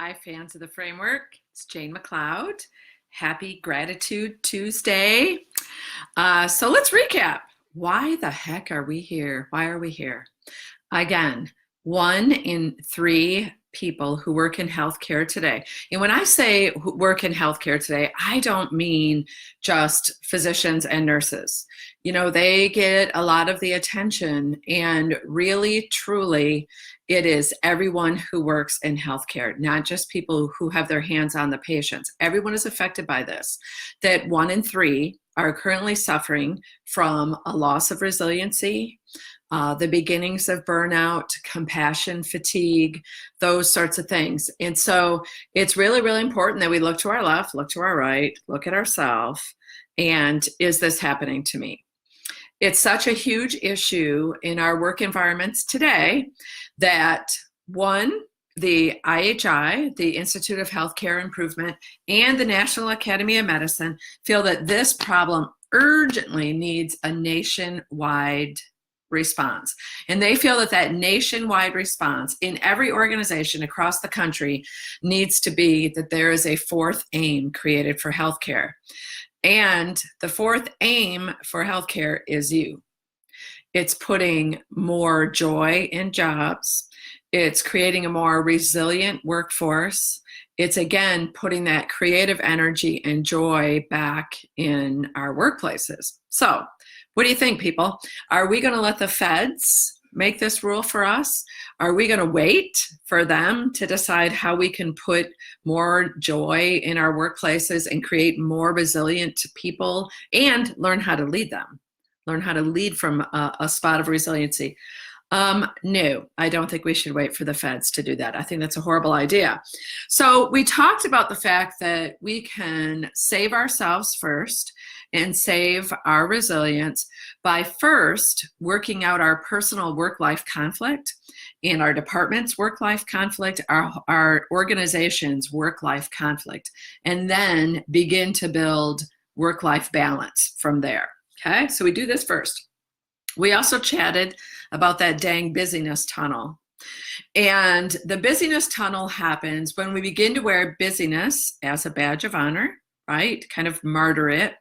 Hi, fans of the framework. It's Jane McLeod. Happy Gratitude Tuesday. So let's recap. Why the heck are we here? Why are we here? Again, 1 in 3 people who work in healthcare today. And when I say work in healthcare today, I don't mean just physicians and nurses. They get a lot of the attention, and really, truly, it is everyone who works in healthcare, not just people who have their hands on the patients. Everyone is affected by this. That 1 in 3 are currently suffering from a loss of resiliency, the beginnings of burnout, compassion fatigue, those sorts of things. And so it's really, really important that we look to our left, look to our right, look at ourselves, and is this happening to me? It's such a huge issue in our work environments today that the IHI, the Institute of Healthcare Improvement, and the National Academy of Medicine feel that this problem urgently needs a nationwide response. And they feel that that nationwide response in every organization across the country needs to be that there is a fourth aim created for healthcare. And the fourth aim for healthcare is you. It's putting more joy in jobs. It's creating a more resilient workforce. It's, again, putting that creative energy and joy back in our workplaces. So, what do you think, people? Are we going to let the feds make this rule for us? Are we going to wait for them to decide how we can put more joy in our workplaces and create more resilient people and learn how to lead them? Learn how to lead from a spot of resiliency. No, I don't think we should wait for the feds to do that. I think that's a horrible idea. So we talked about the fact that we can save ourselves first and save our resilience by first working out our personal work-life conflict and our department's work-life conflict, our organization's work-life conflict, and then begin to build work-life balance from there. Okay, so we do this first. We also chatted about that dang busyness tunnel. And the busyness tunnel happens when we begin to wear busyness as a badge of honor, right? Kind of martyr it.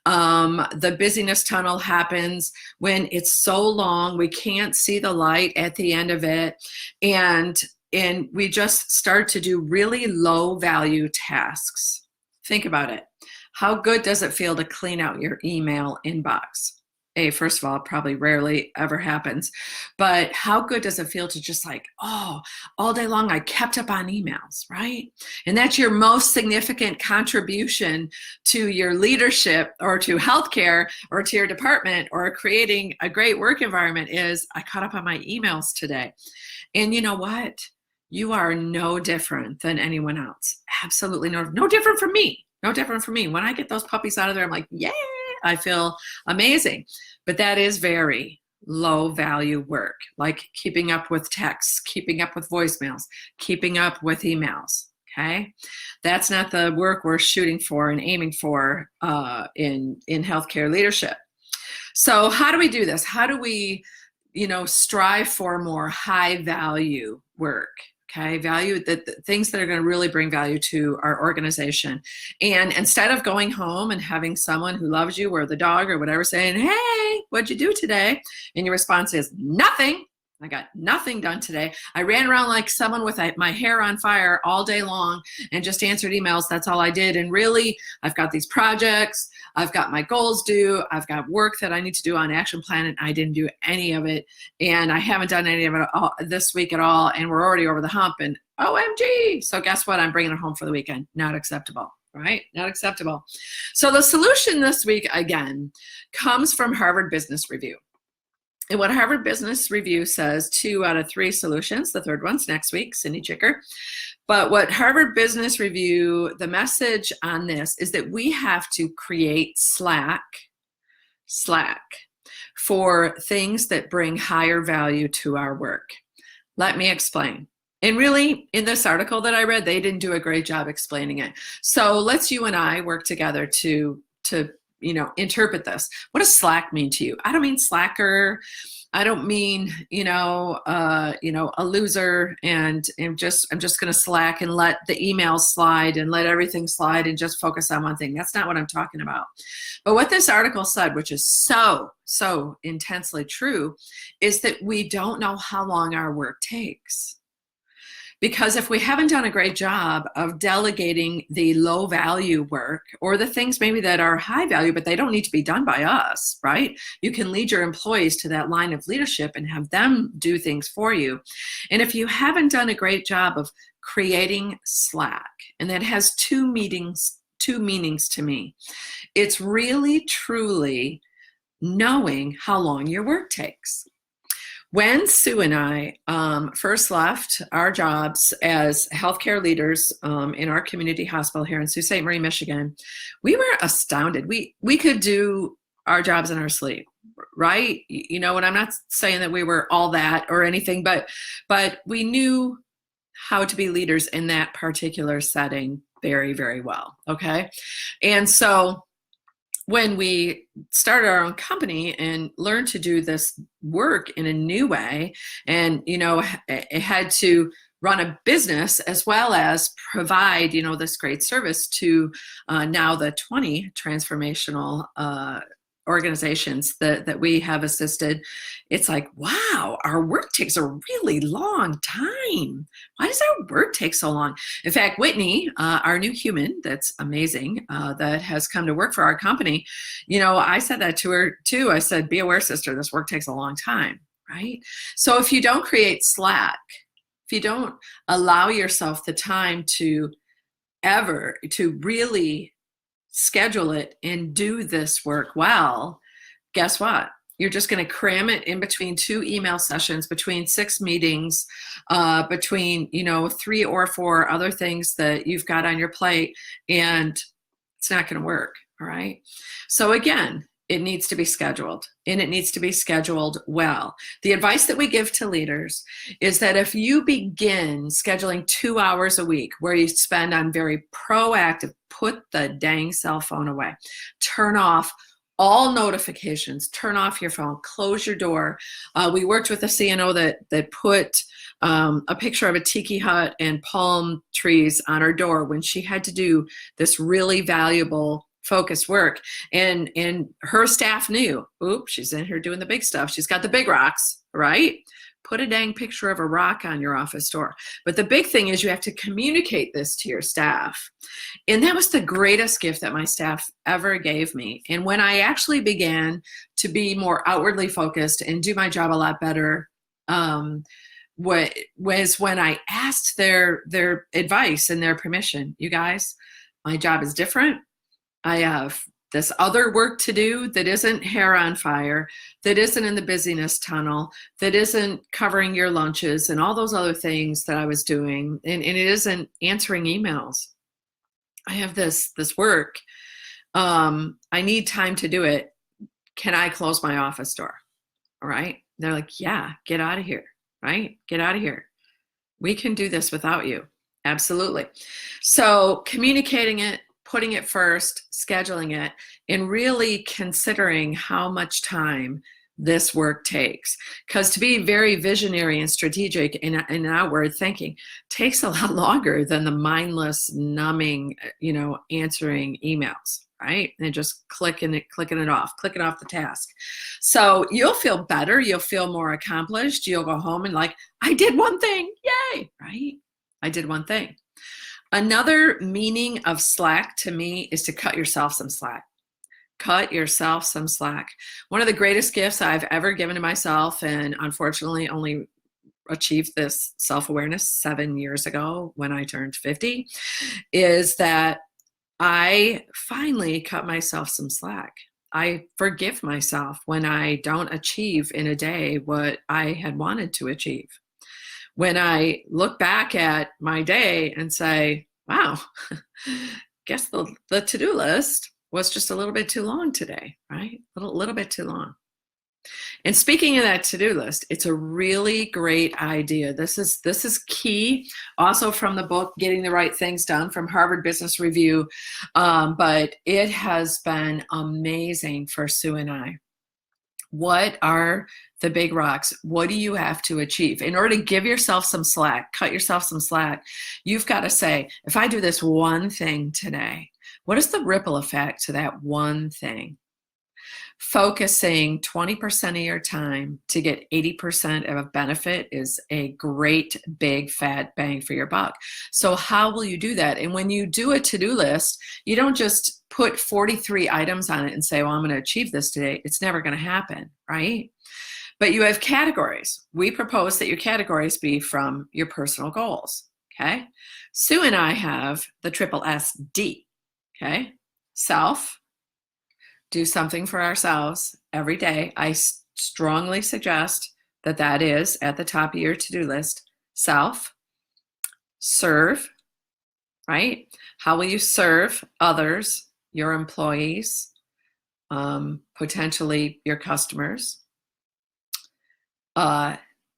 The busyness tunnel happens when it's so long, we can't see the light at the end of it. And we just start to do really low value tasks. Think about it. How good does it feel to clean out your email inbox? First of all, it probably rarely ever happens, but how good does it feel to just all day long I kept up on emails, right? And that's your most significant contribution to your leadership or to healthcare or to your department or creating a great work environment is I caught up on my emails today. And you know what? You are no different than anyone else. Absolutely no different from me. No different from me. When I get those puppies out of there, I'm like, yay! I feel amazing. But that is very low value work, like keeping up with texts, keeping up with voicemails, keeping up with emails. Okay. That's not the work we're shooting for and aiming for in healthcare leadership. So how do we do this? How do we, strive for more high value work? Okay, value, the things that are going to really bring value to our organization. And instead of going home and having someone who loves you or the dog or whatever saying, hey, what'd you do today? And your response is nothing. I got nothing done today. I ran around like someone with my hair on fire all day long and just answered emails. That's all I did. And really, I've got these projects. I've got my goals due. I've got work that I need to do on action plan, and I didn't do any of it. And I haven't done any of it this week at all. And we're already over the hump. And OMG. So guess what? I'm bringing it home for the weekend. Not acceptable. Right? Not acceptable. So the solution this week, again, comes from Harvard Business Review. And what Harvard Business Review says, 2 out of 3 solutions. The third one's next week, Cindy Chicker. But what Harvard Business Review, the message on this is that we have to create slack for things that bring higher value to our work. Let me explain. And really, in this article that I read, they didn't do a great job explaining it. So let's you and I work together to interpret this. What does Slack mean to you? I don't mean slacker. I don't mean, a loser and I'm just going to slack and let the emails slide and let everything slide and just focus on one thing. That's not what I'm talking about. But what this article said, which is so intensely true, is that we don't know how long our work takes. Because if we haven't done a great job of delegating the low value work or the things maybe that are high value, but they don't need to be done by us, right? You can lead your employees to that line of leadership and have them do things for you. And if you haven't done a great job of creating Slack, and that has two meanings to me, it's really truly knowing how long your work takes. When Sue and I first left our jobs as healthcare leaders in our community hospital here in Sault Ste. Marie, Michigan, we were astounded. We could do our jobs in our sleep, right? And I'm not saying that we were all that or anything, but we knew how to be leaders in that particular setting very, very well, okay? And so when we started our own company and learned to do this work in a new way, and it had to run a business as well as provide this great service to now the 20 transformational organizations that we have assisted, it's like, wow, our work takes a really long time. Why does our work take so long? In fact, Whitney, our new human that's amazing, that has come to work for our company, I said that to her too. I said, be aware, sister, this work takes a long time, right? So if you don't create Slack, if you don't allow yourself the time to really schedule it and do this work well, guess what? You're just going to cram it in between 2 email sessions, between 6 meetings, between 3 or 4 other things that you've got on your plate, and it's not going to work. All right. So again, it needs to be scheduled, and it needs to be scheduled well. The advice that we give to leaders is that if you begin scheduling 2 hours a week where you spend on very proactive, put the dang cell phone away, turn off all notifications, turn off your phone, close your door. We worked with a CNO that put a picture of a tiki hut and palm trees on her door when she had to do this really valuable focused work, and her staff knew, oops, she's in here doing the big stuff. She's got the big rocks, right? Put a dang picture of a rock on your office door. But the big thing is you have to communicate this to your staff. And that was the greatest gift that my staff ever gave me. And when I actually began to be more outwardly focused and do my job a lot better, was when I asked their advice and their permission. You guys, my job is different. I have this other work to do that isn't hair on fire, that isn't in the busyness tunnel, that isn't covering your lunches and all those other things that I was doing. And it isn't answering emails. I have this work. I need time to do it. Can I close my office door? All right. They're like, yeah, get out of here. Right? Get out of here. We can do this without you. Absolutely. So communicating it, putting it first, scheduling it, and really considering how much time this work takes. Because to be very visionary and strategic and outward thinking takes a lot longer than the mindless, numbing, answering emails, right? And just clicking it off the task. So you'll feel better. You'll feel more accomplished. You'll go home and like, I did one thing. Yay, right? I did one thing. Another meaning of Slack to me is to cut yourself some slack. Cut yourself some slack. One of the greatest gifts I've ever given to myself, and unfortunately only achieved this self-awareness 7 years ago when I turned 50, is that I finally cut myself some slack. I forgive myself when I don't achieve in a day what I had wanted to achieve. When I look back at my day and say, wow, guess the to-do list was just a little bit too long today, right? A little bit too long. And speaking of that to-do list, it's a really great idea. This is key, also from the book Getting the Right Things Done from Harvard Business Review. But it has been amazing for Sue and I. What are the big rocks? What do you have to achieve? In order to give yourself some slack, cut yourself some slack, you've got to say, if I do this one thing today, what is the ripple effect to that one thing? Focusing 20% of your time to get 80% of a benefit is a great big fat bang for your buck. So how will you do that? And when you do a to-do list, you don't just put 43 items on it and say, well, I'm going to achieve this today. It's never going to happen, right? But you have categories. We propose that your categories be from your personal goals, okay? Sue and I have the triple SD, okay? Self, do something for ourselves every day. I strongly suggest that that is at the top of your to-do list. Self, serve, right? How will you serve others, your employees, potentially your customers?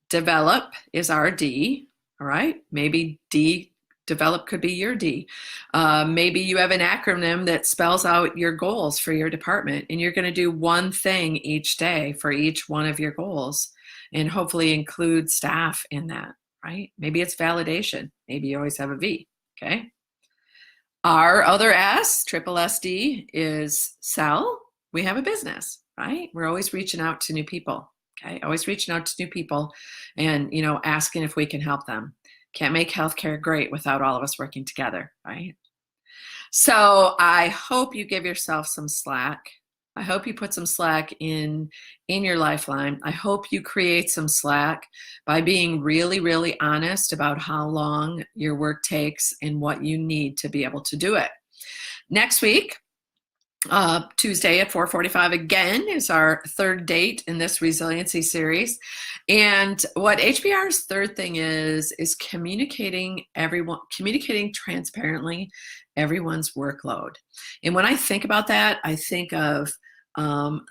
Develop is our D, all right? Maybe D, develop could be your D. Maybe you have an acronym that spells out your goals for your department, and you're going to do one thing each day for each one of your goals, and hopefully include staff in that, right? Maybe it's validation. Maybe you always have a V, okay? Our other S, triple SD, is sell. We have a business, right? We're always reaching out to new people, okay? Always reaching out to new people and, asking if we can help them. Can't make healthcare great without all of us working together, right? So I hope you give yourself some slack. I hope you put some slack in your lifeline. I hope you create some slack by being really, really honest about how long your work takes and what you need to be able to do it. Next week, Tuesday at 4:45 again is our third date in this resiliency series. And what HBR's third thing is communicating transparently everyone's workload. And when I think about that, I think of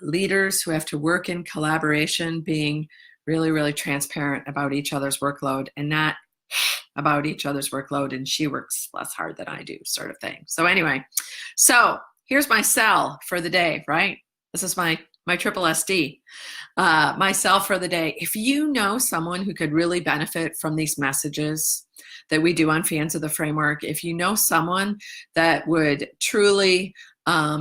leaders who have to work in collaboration being really, really transparent about each other's workload and not about each other's workload and she works less hard than I do sort of thing. So anyway, here's my cell for the day, right? This is my triple SD, my cell for the day. If you know someone who could really benefit from these messages that we do on Fans of the Framework, if you know someone that would truly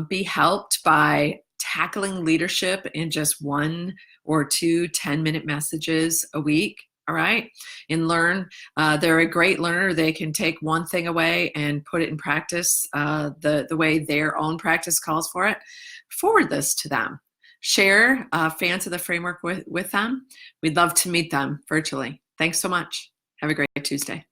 be helped by tackling leadership in just 1 or 2 10-minute messages a week, all right, and learn. They're a great learner. They can take one thing away and put it in practice the way their own practice calls for it. Forward this to them. Share Fans of the Framework with them. We'd love to meet them virtually. Thanks so much. Have a great Tuesday.